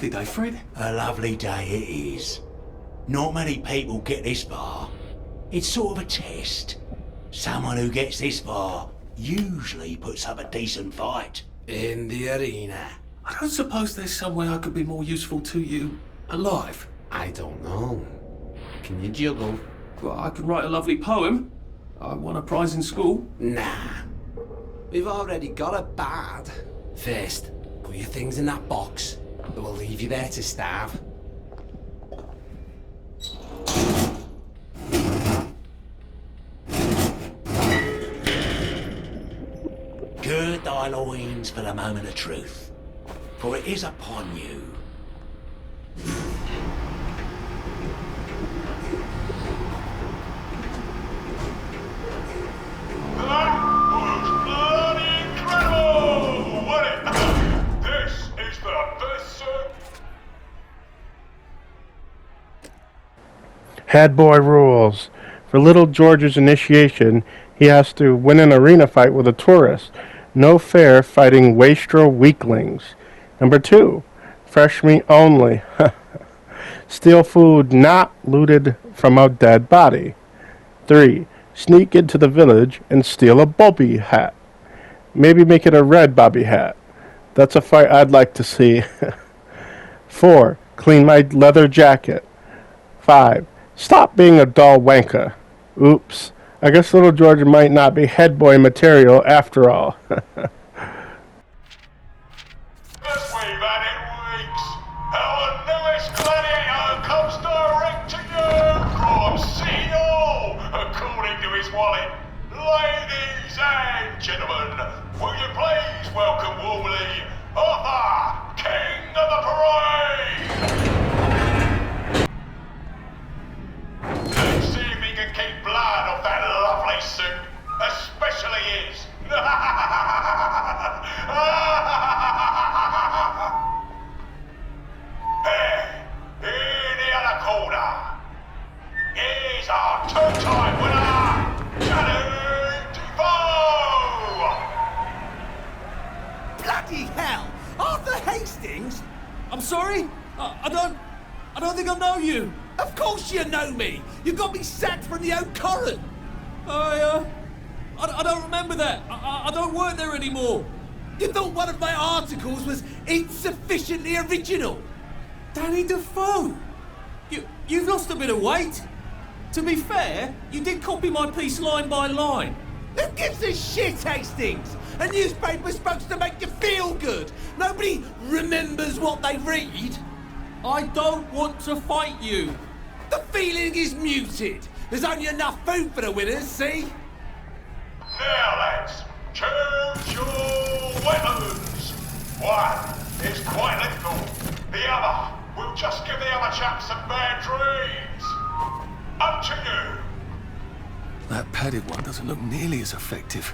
lovely day, Fred. A lovely day it is. Not many people get this far. It's sort of a test. Someone who gets this far usually puts up a decent fight. In the arena. I don't suppose there's some way I could be more useful to you alive. I don't know. Can you juggle? Well, I could write a lovely poem. I won a prize in school. Nah. We've already got a bard. First, put your things in that box. We'll leave you there to starve. Gird thy loins for the moment of truth, for it is upon you. That was bloody incredible, wasn't it? This is the best suit. Head boy rules. For little George's initiation, he has to win an arena fight with a tourist. No fair fighting wastrel weaklings. Number 2, fresh meat only. Steal food not looted from a dead body. 3, sneak into the village and steal a bobby hat. Maybe make it a red bobby hat. That's a fight I'd like to see. 4, clean my leather jacket. 5, stop being a dull wanker. Oops. I guess little George might not be head boy material after all. Best we've had in weeks. Our newest gladiator comes direct to you from City Hall, according to his wallet. Ladies and gentlemen, will you please welcome warmly Arthur, King of the Parade? Let's see if he can keep blood off that lovely suit, especially his. There, in the other corner, is our two-time winner, Danny Defoe! Bloody hell! Arthur Hastings? I'm sorry? I don't think I know you. Of course you know me! You got me sacked from the Oak Current! I don't remember that. I don't work there anymore. You thought one of my articles was insufficiently original? Danny Defoe! You've lost a bit of weight. To be fair, you did copy my piece line by line. Who gives a shit, Hastings? A newspaper's supposed to make you feel good. Nobody remembers what they read. I don't want to fight you. The feeling is muted. There's only enough food for the winners, see? Now, lads, choose your weapons. One is quite lethal. The other will just give the other chaps some bad dreams. Up to you. That padded one doesn't look nearly as effective.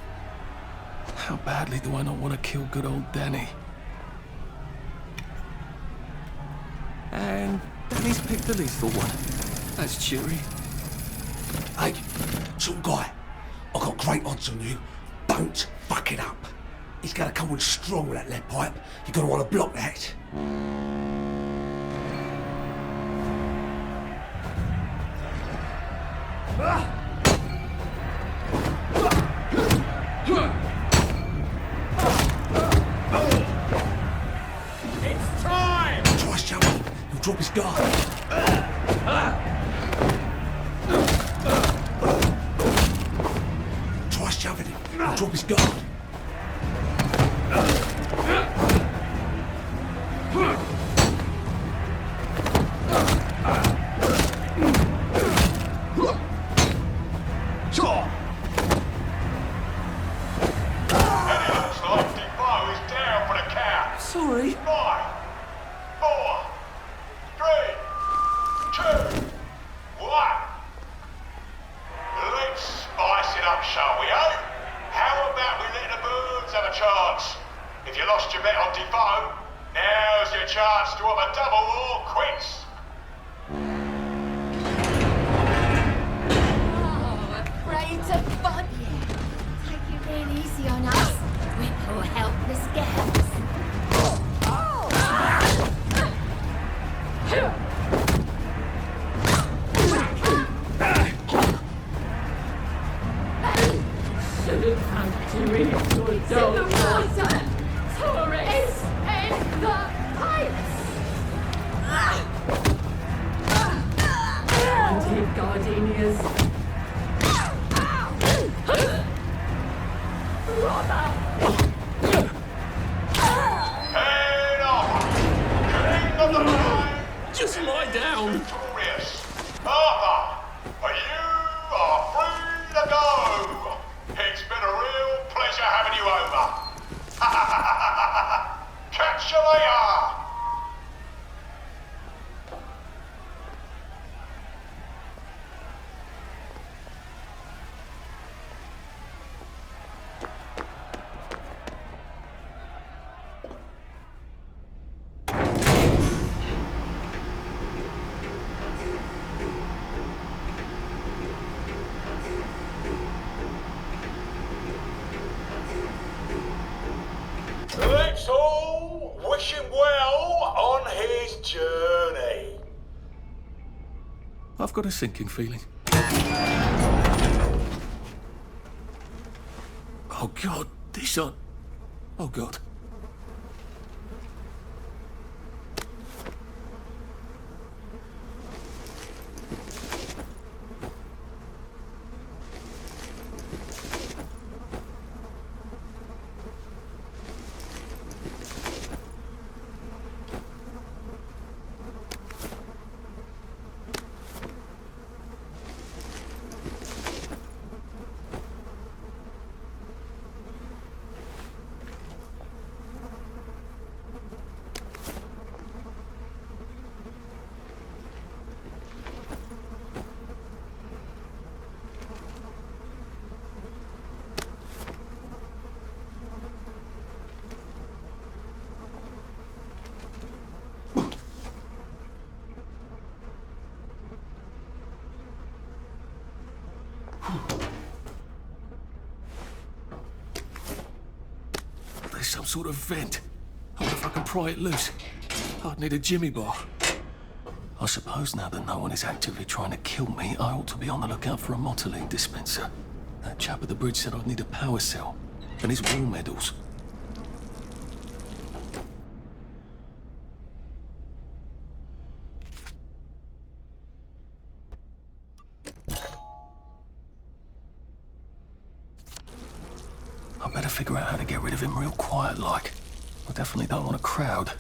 How badly do I not want to kill good old Danny? And Danny's picked the lethal one. That's cheery. Hey, some guy, I've got great odds on you. Don't fuck it up. He's gonna come on strong with that lead pipe. You're gonna want to block that. It's time! Twice, Joey. He'll drop his guard. Twice shoving him. He'll drop his guard. Sorry. 5, 4, 3, 2, 1. Let's spice it up, shall we, eh? How about we let the birds have a chance? If you lost your bet on Defoe, now's your chance to have a double or quits. Oh, afraid to bug you. Take it real easy on us. We're poor helpless girls. shouldn't have to eat your dog. The water! Tourists in the pipes! Wanted gardenias. Head off! King of the Flying Just lie down. Victorious! Arthur, you are free to go! It's been a real pleasure having you over. Catch you later! Let's all wish him well on his journey. I've got a sinking feeling. Oh God, these aren't... Oh God. There's some sort of vent. I wonder if I can pry it loose. I'd need a jimmy bar. I suppose now that no one is actively trying to kill me, I ought to be on the lookout for a Motoline dispenser. That chap at the bridge said I'd need a power cell. And his war medals. I better figure out how to get rid of him real quiet-like. I definitely don't want a crowd.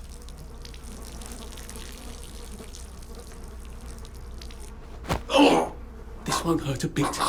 Oh! This won't hurt a bit.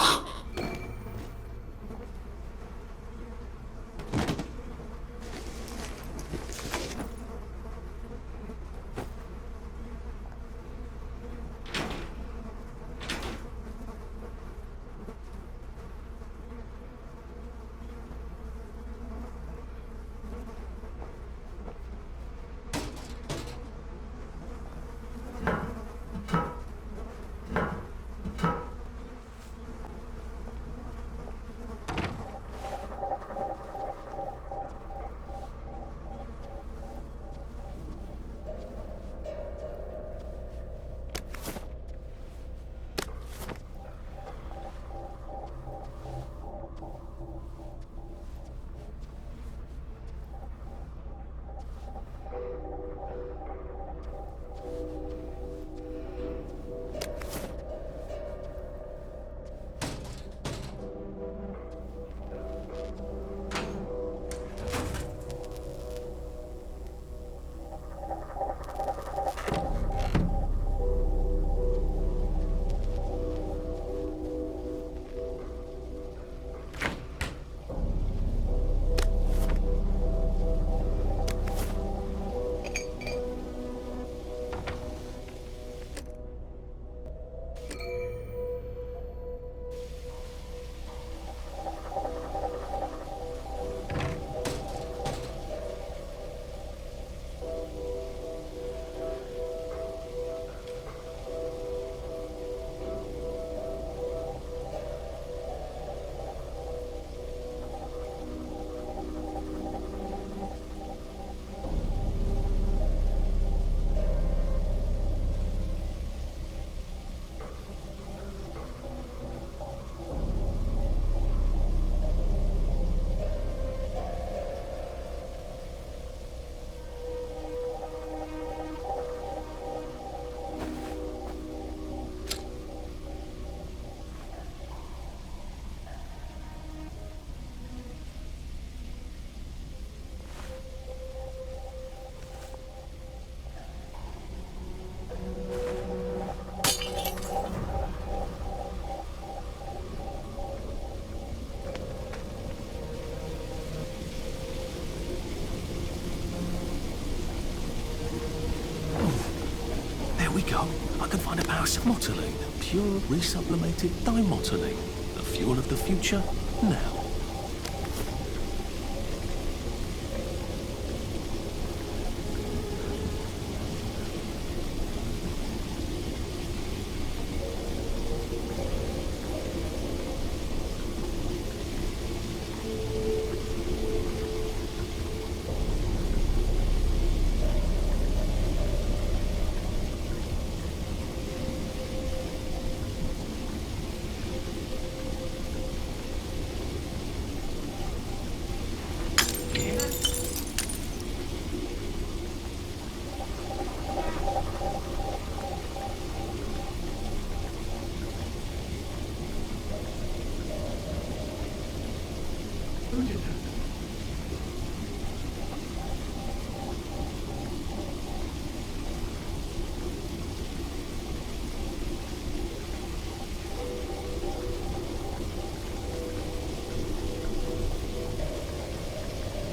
Motoline, pure resublimated dimotoline. The fuel of the future, now.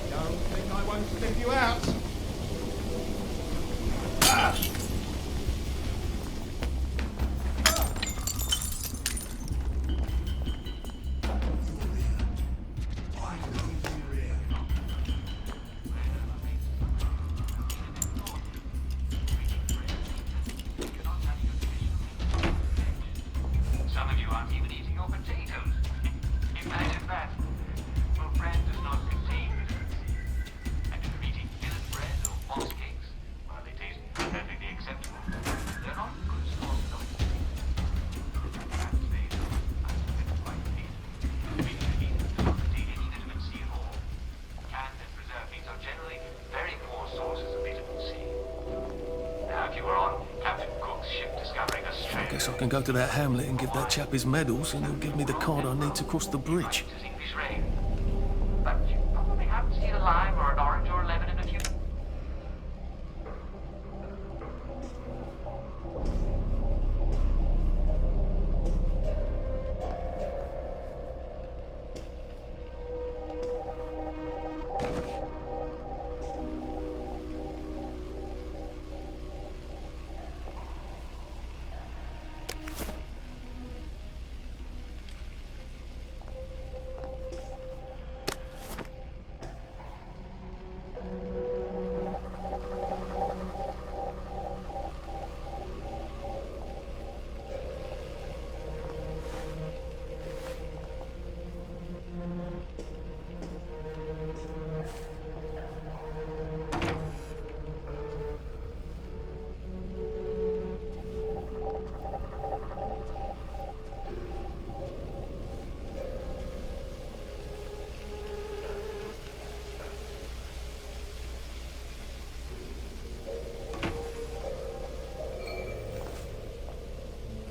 Don't think I won't slip you out. Some of you aren't even eating your potatoes. Imagine that. Well, bread does not contain vitamins C. And if you're eating millet bread or boss cakes, well, they taste perfectly acceptable. They're not good source of perhaps they are quite clean. Meaning the meat does not contain any vitamin C at all. Canned and preserved meats are generally very poor sources of vitamin C. Now, if you were on Captain Cook's ship discovering Australia, Guess I can go to that hamlet and give that chap his medals, and he'll give me the card I need to cross the bridge. It's English rain. But you probably haven't seen a lime or an orange or a lemon in a few.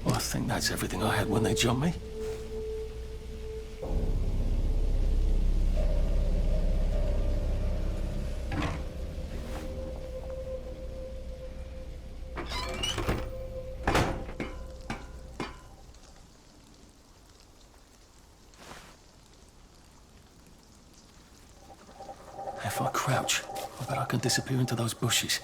Well, I think that's everything I had when they jumped me. If I crouch, I bet I can disappear into those bushes.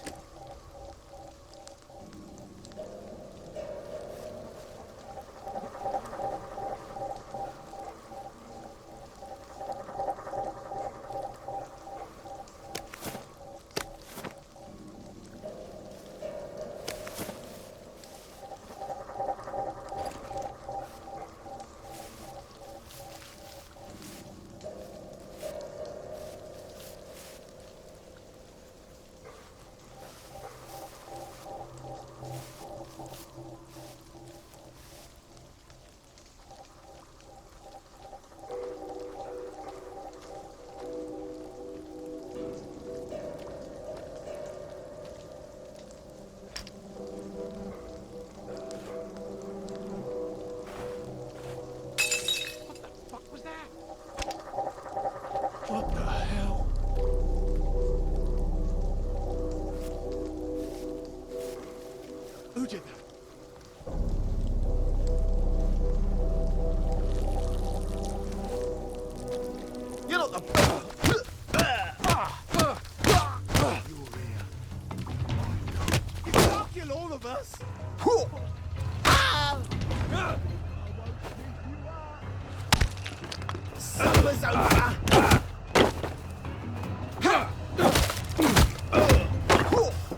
Supper's over.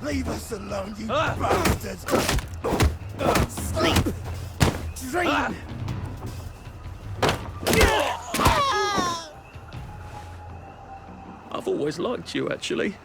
Leave us alone, you bastards. Sleep. Dream. I've always liked you, actually.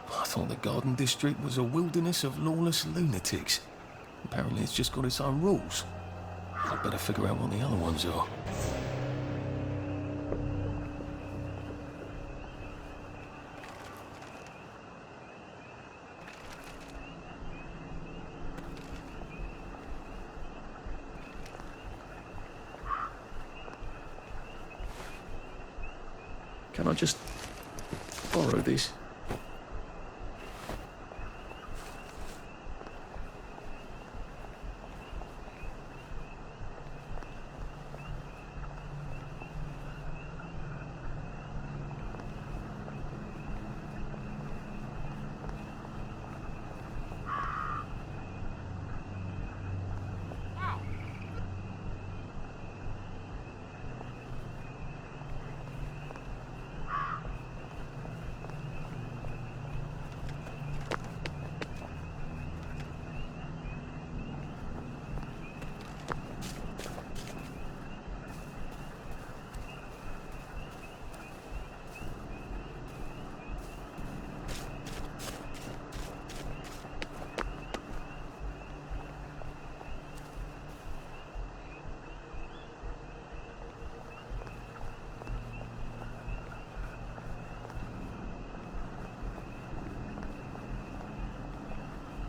I thought the Garden District was a wilderness of lawless lunatics. Apparently it's just got its own rules. I'd better figure out what the other ones are. Can I just borrow this?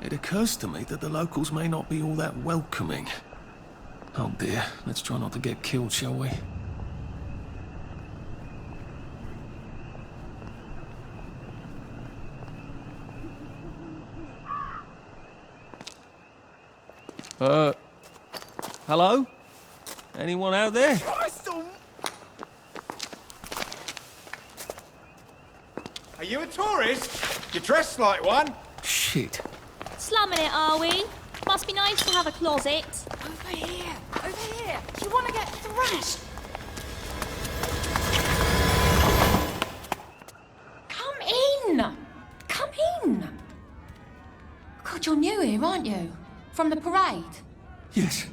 it occurs to me that the locals may not be all that welcoming. Oh dear, let's try not to get killed, shall we? Hello? Anyone out there? Are you a tourist? You're dressed like one. Shit. Slumming it, are we? Must be nice to have a closet. Over here! Over here! Do you want to get thrashed? Come in! Come in! God, you're new here, aren't you? From the parade? Yes.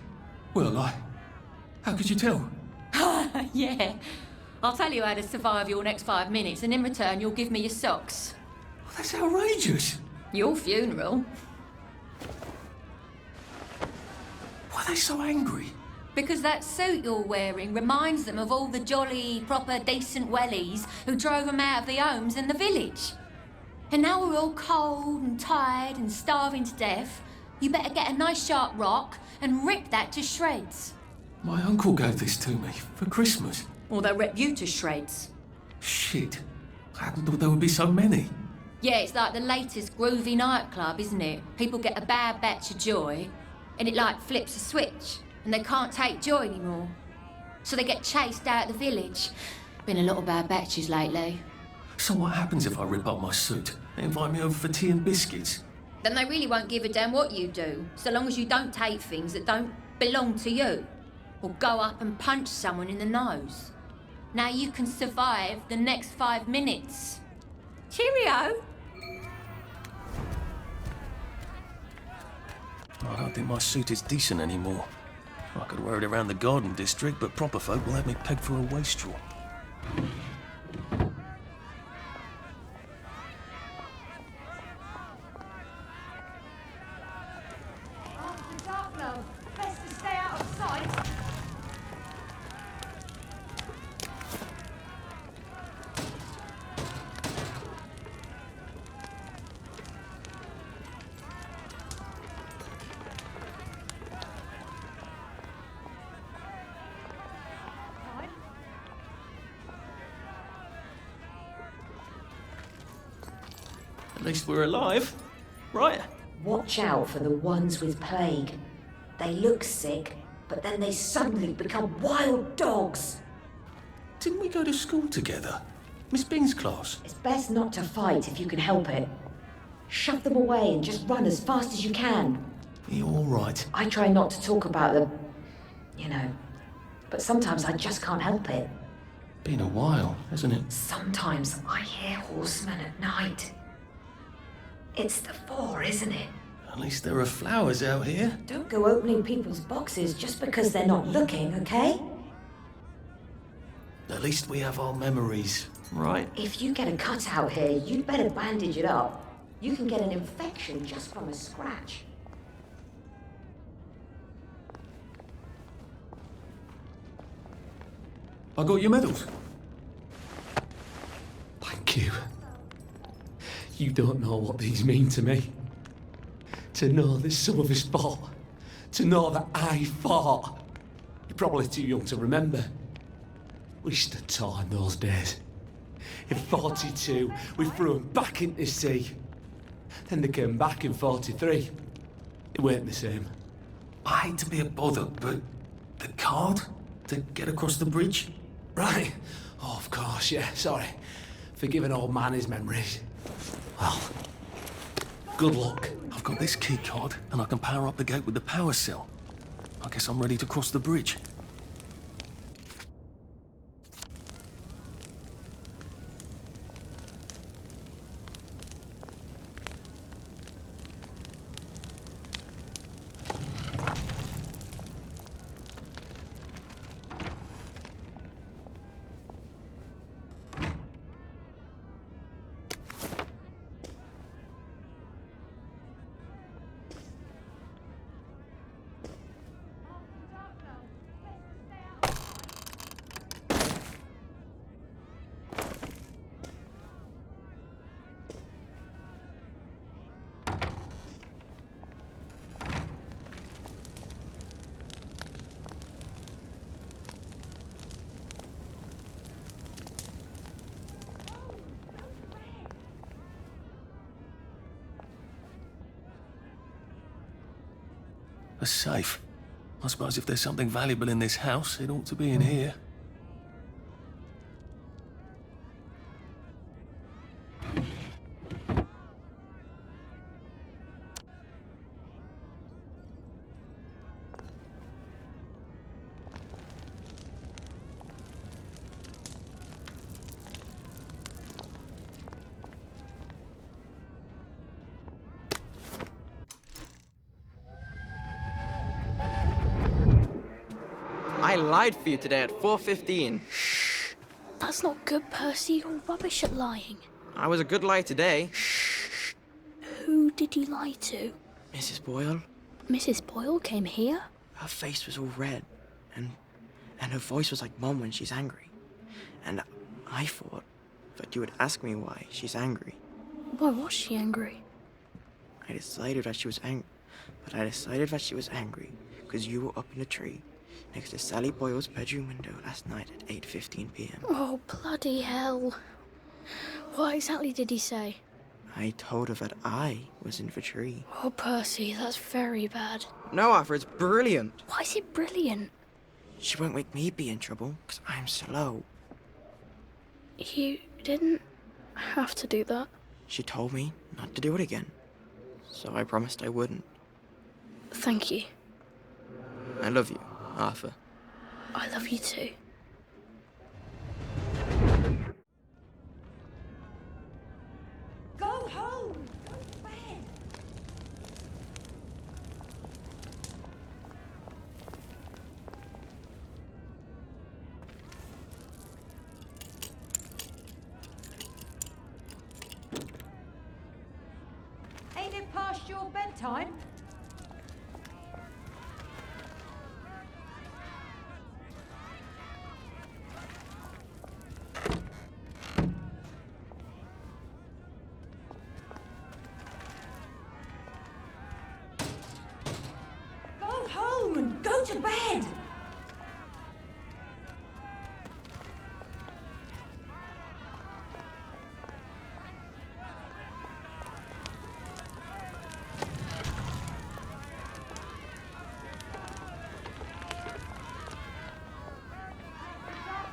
Well, how could you tell? Yeah. I'll tell you how to survive your next 5 minutes, and in return, you'll give me your socks. That's outrageous. Your funeral. Why are they so angry? Because that suit you're wearing reminds them of all the jolly, proper, decent wellies who drove them out of their homes in the village. And now we're all cold and tired and starving to death. You better get a nice sharp rock and rip that to shreds. My uncle gave this to me for Christmas. Or they'll rip you to shreds. Shit. I hadn't thought there would be so many. Yeah, it's like the latest groovy nightclub, isn't it? People get a bad batch of joy, and it like flips a switch, and they can't take joy anymore. So they get chased out of the village. Been a lot of bad batches lately. So what happens if I rip up my suit? They invite me over for tea and biscuits. Then they really won't give a damn what you do, so long as you don't take things that don't belong to you. Or go up and punch someone in the nose. Now you can survive the next 5 minutes. Cheerio! I don't think my suit is decent anymore. I could wear it around the garden district, but proper folk will have me pegged for a wastrel. After dark, love. Best to stay out of sight. At least we're alive, right? Watch out for the ones with plague. They look sick, but then they suddenly become wild dogs. Didn't we go to school together? Miss Bing's class. It's best not to fight if you can help it. Shove them away and just run as fast as you can. You're all right. I try not to talk about them, you know, but sometimes I just can't help it. Been a while, hasn't it? Sometimes I hear horsemen at night. It's the four, isn't it? At least there are flowers out here. Don't go opening people's boxes just because they're not looking, okay? At least we have our memories, right? If you get a cut out here, you'd better bandage it up. You can get an infection just from a scratch. I got your medals. Thank you. You don't know what these mean to me. To know that some of us fought. To know that I fought. You're probably too young to remember. We stood tall in those days. In 42, we threw them back into the sea. Then they came back in 43. It weren't the same. I hate to be a bother, but the card to get across the bridge? Right. Oh, of course, yeah, sorry. Forgive an old man his memories. Well, good luck. I've got this key card, and I can power up the gate with the power cell. I guess I'm ready to cross the bridge. A safe. I suppose if there's something valuable in this house, it ought to be in here. I lied for you today at 4:15. That's not good, Percy. You're rubbish at lying. I was a good liar today. Who did you lie to? Mrs. Boyle, Mrs. Boyle came here? her face was all red, and her voice was like Mom when she's angry. And I thought that you would ask me why she's angry. Why was she angry? I decided that she was angry because you were up in the tree next to Sally Boyle's bedroom window last night at 8:15 p.m. Oh, bloody hell. What exactly did he say? I told her that I was in the tree. Oh, Percy, that's very bad. No, Arthur, it's brilliant. Why is it brilliant? She won't make me be in trouble because I'm slow. You didn't have to do that. She told me not to do it again, so I promised I wouldn't. Thank you. I love you, Arthur. I love you too. Go home! Go to bed! Ain't it past your bedtime? Go home and go to bed!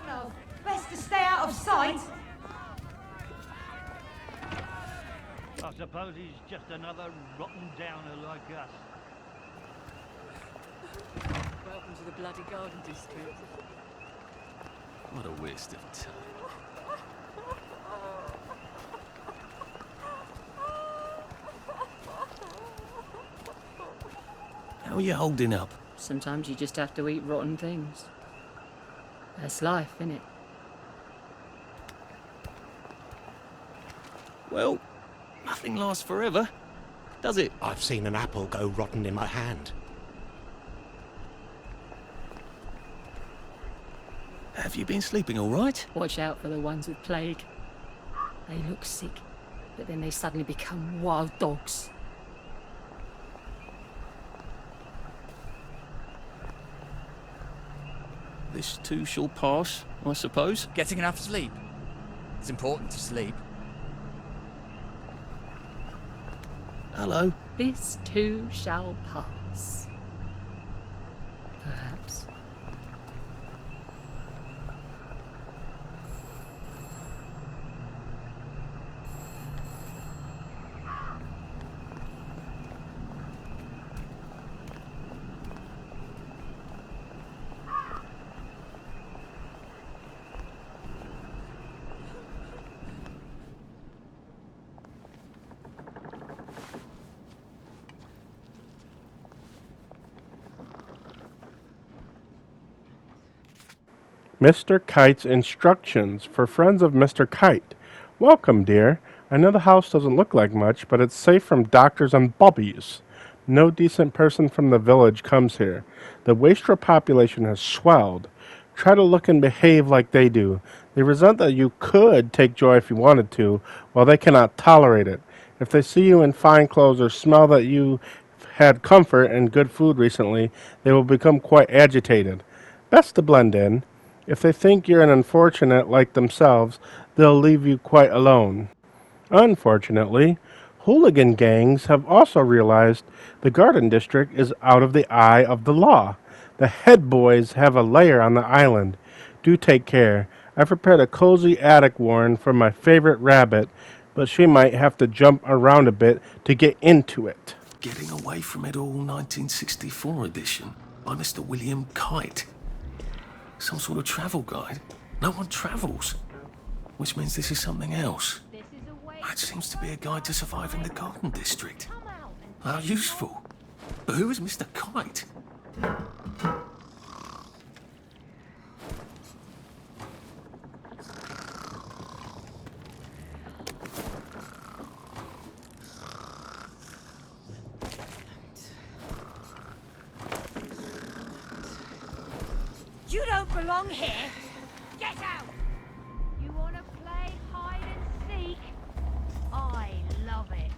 Love, best to stay out of sight. I suppose he's just another rotten downer like us. Welcome to the bloody garden district. What a waste of time. How are you holding up? Sometimes you just have to eat rotten things. That's life, innit? Well, nothing lasts forever, does it? I've seen an apple go rotten in my hand. Have you been sleeping all right? Watch out for the ones with plague. They look sick, but then they suddenly become wild dogs. This too shall pass, I suppose. Getting enough sleep. It's important to sleep. Hello. This too shall pass. Perhaps. Mr. Kite's instructions for friends of Mr. Kite. Welcome, dear. I know the house doesn't look like much, but it's safe from doctors and bobbies. No decent person from the village comes here. The wastrel population has swelled. Try to look and behave like they do. They resent that you could take joy if you wanted to, while they cannot tolerate it. If they see you in fine clothes or smell that you had comfort and good food recently, they will become quite agitated. Best to blend in. If they think you're an unfortunate like themselves, they'll leave you quite alone. Unfortunately, Hooligan gangs have also realized the Garden District is out of the eye of the law. The head boys have a lair on the island. Do take care. I prepared a cozy attic warren for my favorite rabbit, but she might have to jump around a bit to get into it. Getting Away from It All 1964 edition by Mr. William Kite. Some sort of travel guide. No one travels. Which means this is something else. That seems to be a guide to surviving the Garden District. How useful. But who is Mr. Kite? You don't belong here. Get out! You want to play hide and seek? I love it.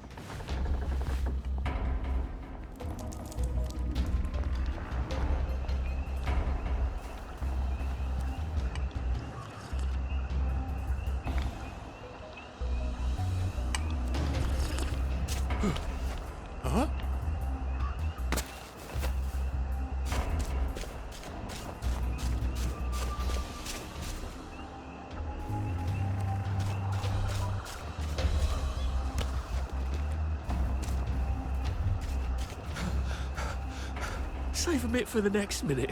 Huh? Save a bit for the next minute.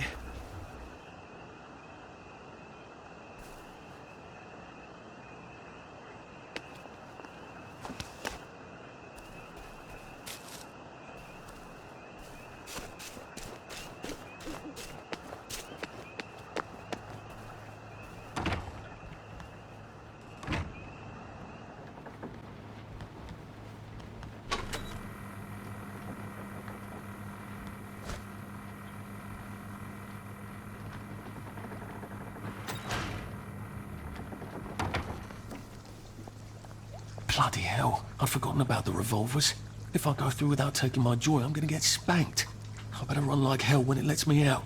Bloody hell, I'd forgotten about the revolvers. If I go through without taking my joy, I'm gonna get spanked. I better run like hell when it lets me out.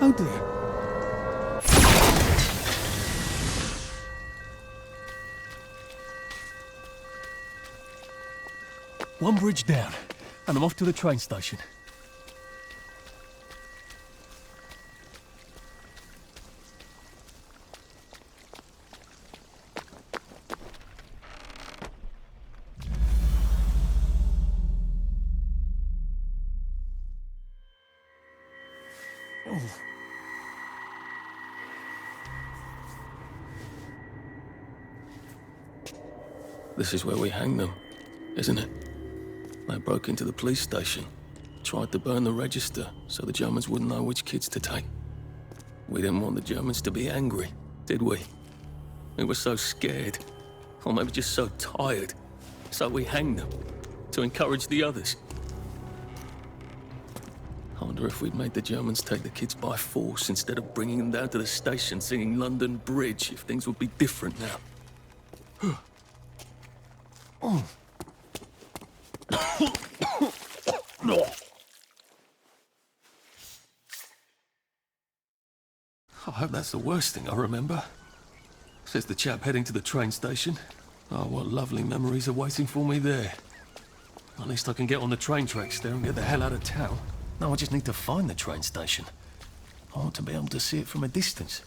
Oh dear. One bridge down, and I'm off to the train station. This is where we hang them, isn't it? They broke into the police station, tried to burn the register so the Germans wouldn't know which kids to take. We didn't want the Germans to be angry, did we? We were so scared, or maybe just so tired, so we hanged them to encourage the others. I wonder if we'd made the Germans take the kids by force instead of bringing them down to the station singing London Bridge, if things would be different now. Oh. I hope that's the worst thing I remember. Says the chap heading to the train station. Oh, what lovely memories are waiting for me there. At least I can get on the train tracks there and get the hell out of town. Now I just need to find the train station. I want to be able to see it from a distance.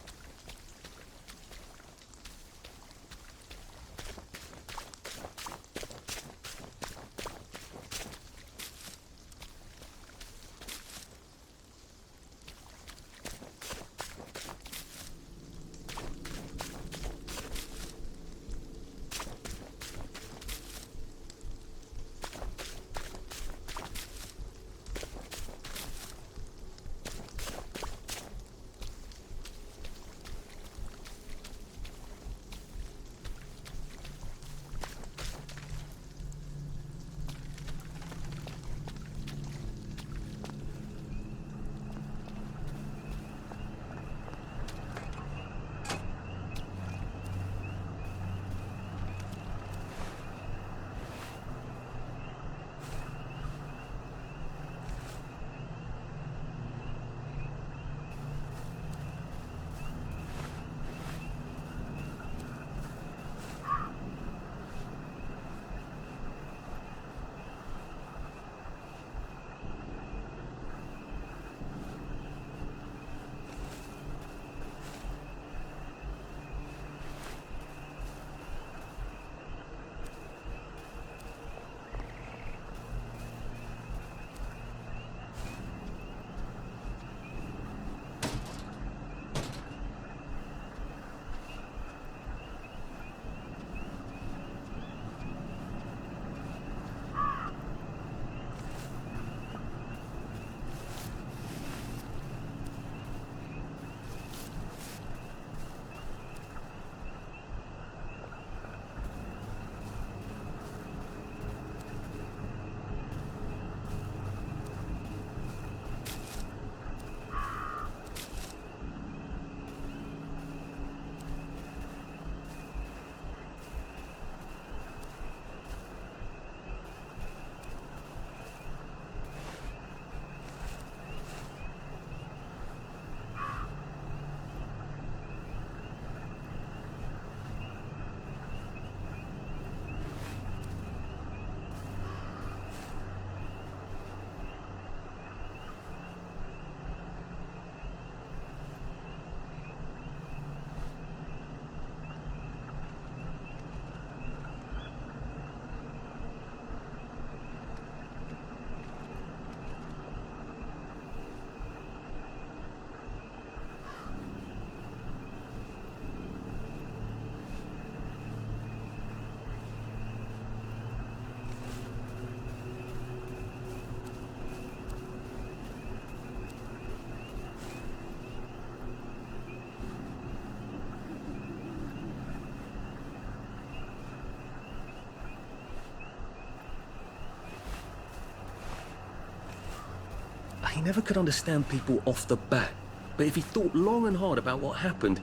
he never could understand people off the bat. But if he thought long and hard about what happened,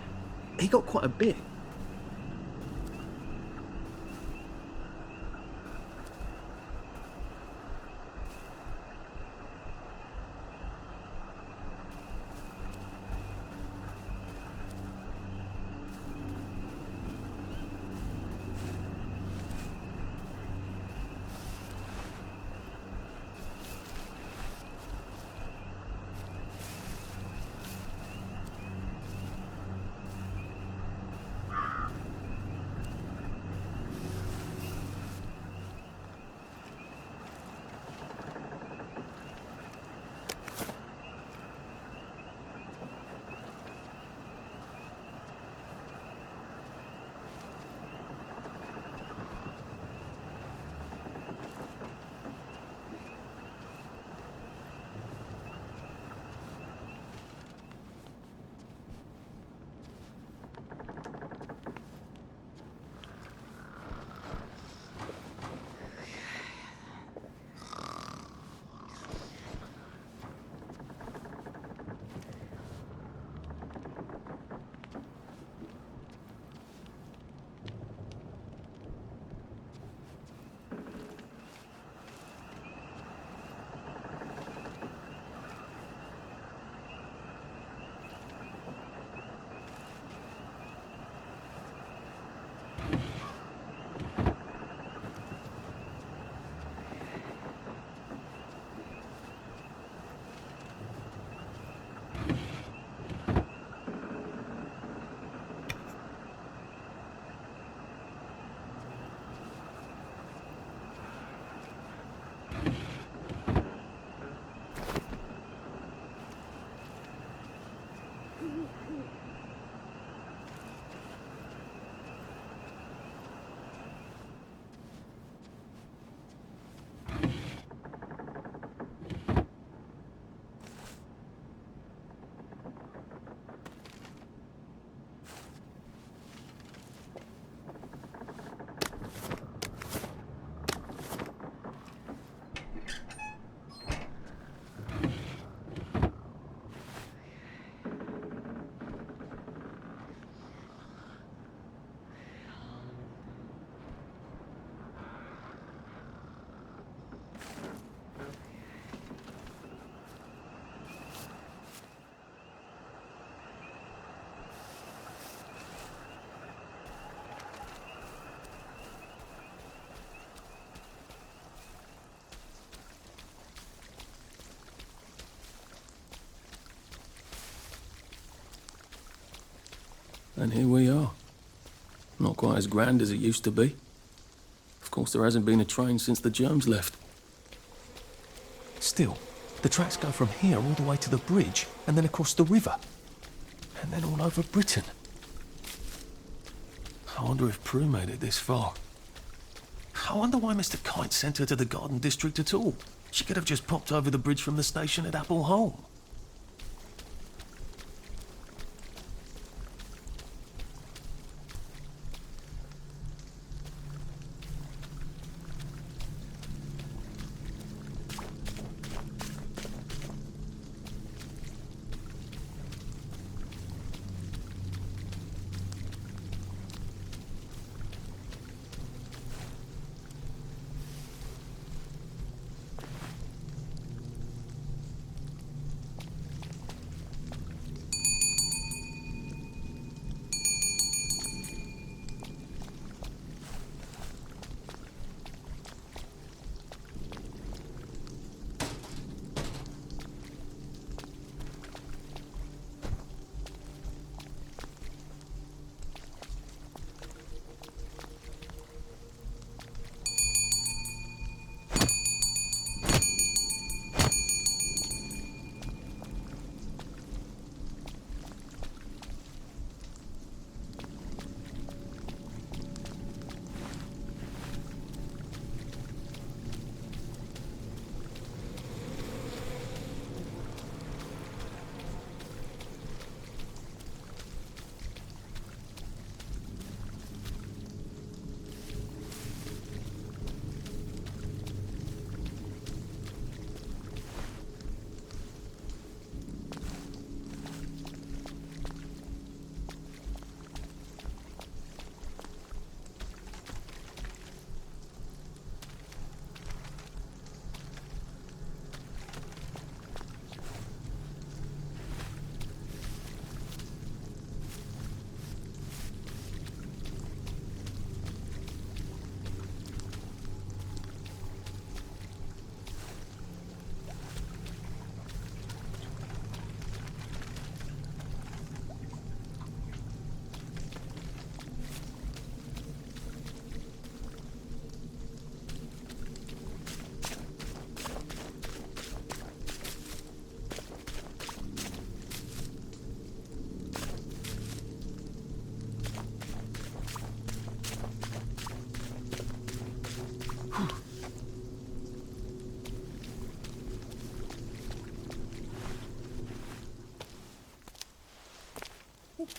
he got quite a bit. And here we are. Not quite as grand as it used to be. Of course, there hasn't been a train since the germs left. Still, the tracks go from here all the way to the bridge, and then across the river. And then all over Britain. I wonder if Prue made it this far. I wonder why Mr. Kite sent her to the Garden District at all. She could have just popped over the bridge from the station at Apple Hole.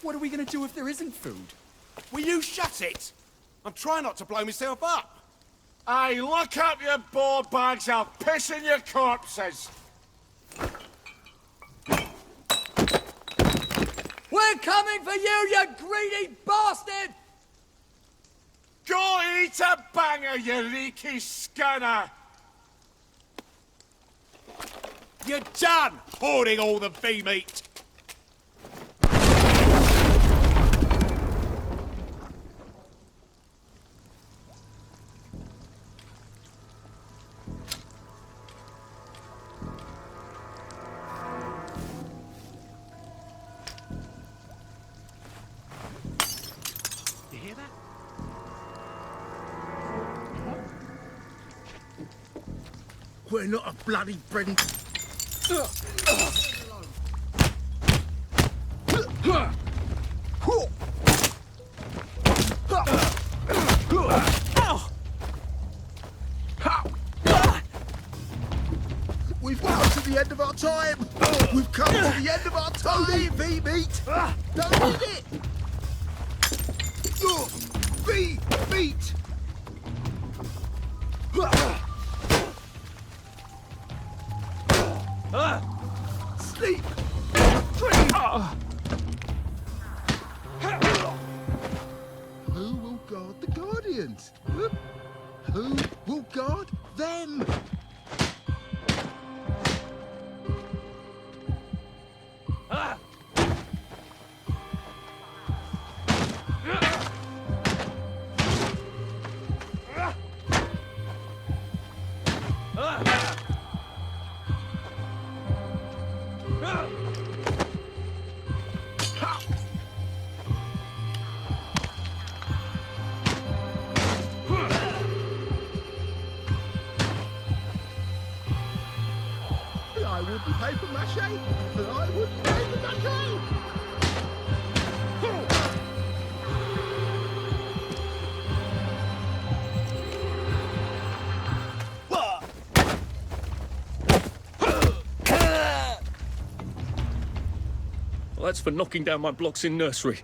What are we gonna do if there isn't food? Will you shut it? I'm trying not to blow myself up. Hey, look up your board bags, I'll piss in your corpses. We're coming for you greedy bastard! Go eat a banger, you leaky scunner! You're done hoarding all the bee meat. You hear that? We're not a bloody bread and... We've come to the end of our time! We've come to the end of our time! Don't eat V-meat! Don't eat it! V-meat! Sleep! Dream! Who will guard the Guardians? Huh? Who will guard them? I wouldn't paper mache, and I wouldn't paper mache. Well, that's for knocking down my blocks in nursery.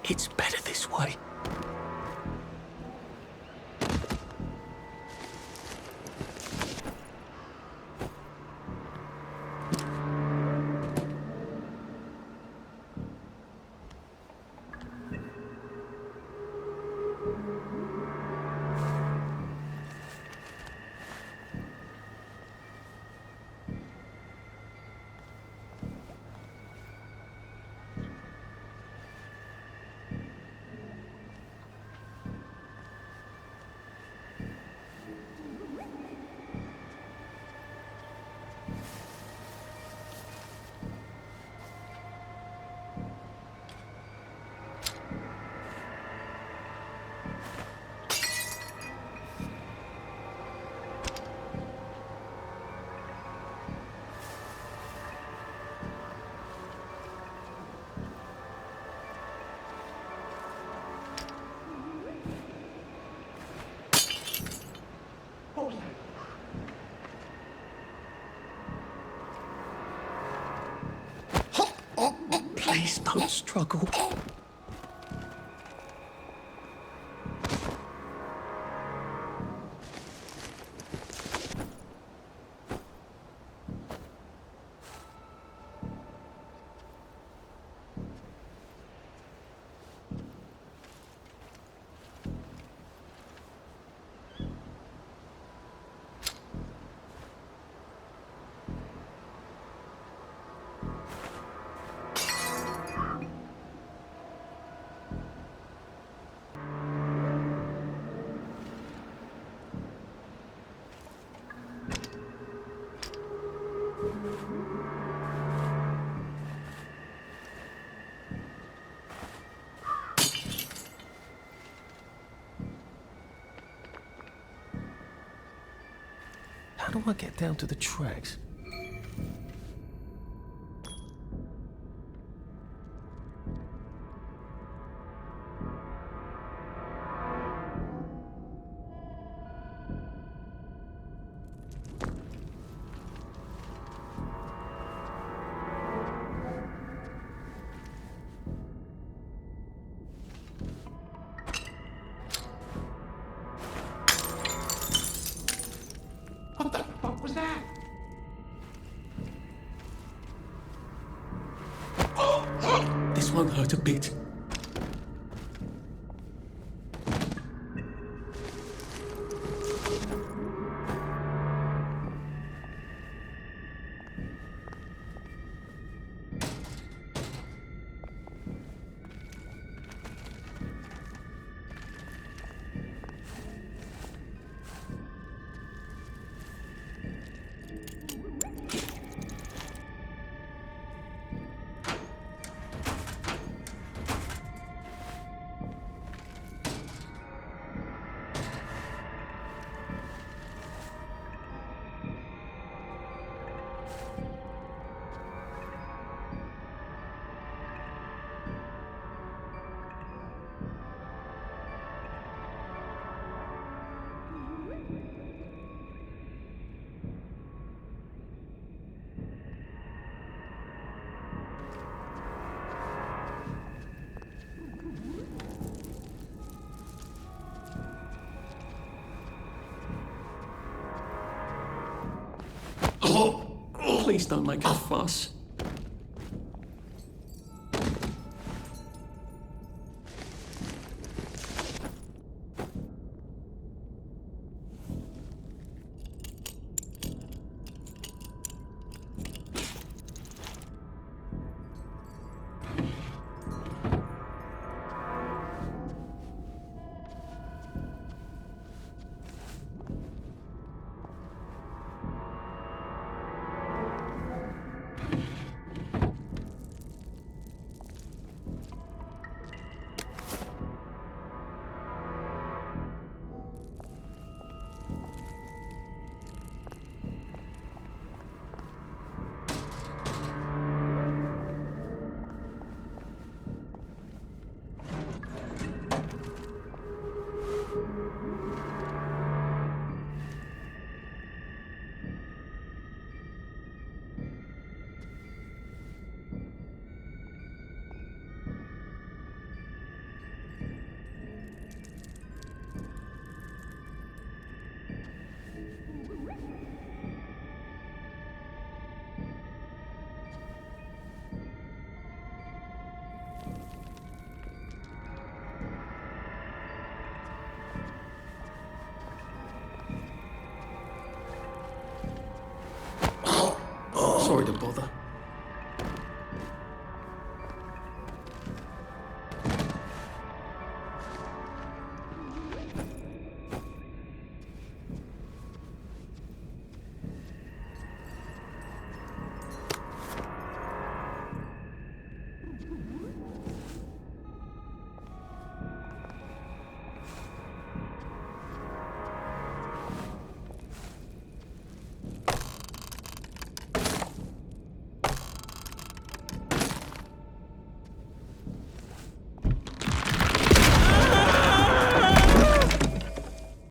It's better this way. Please don't struggle. How do I get down to the tracks? What the fuck was that? This won't hurt a bit. Please don't make a fuss.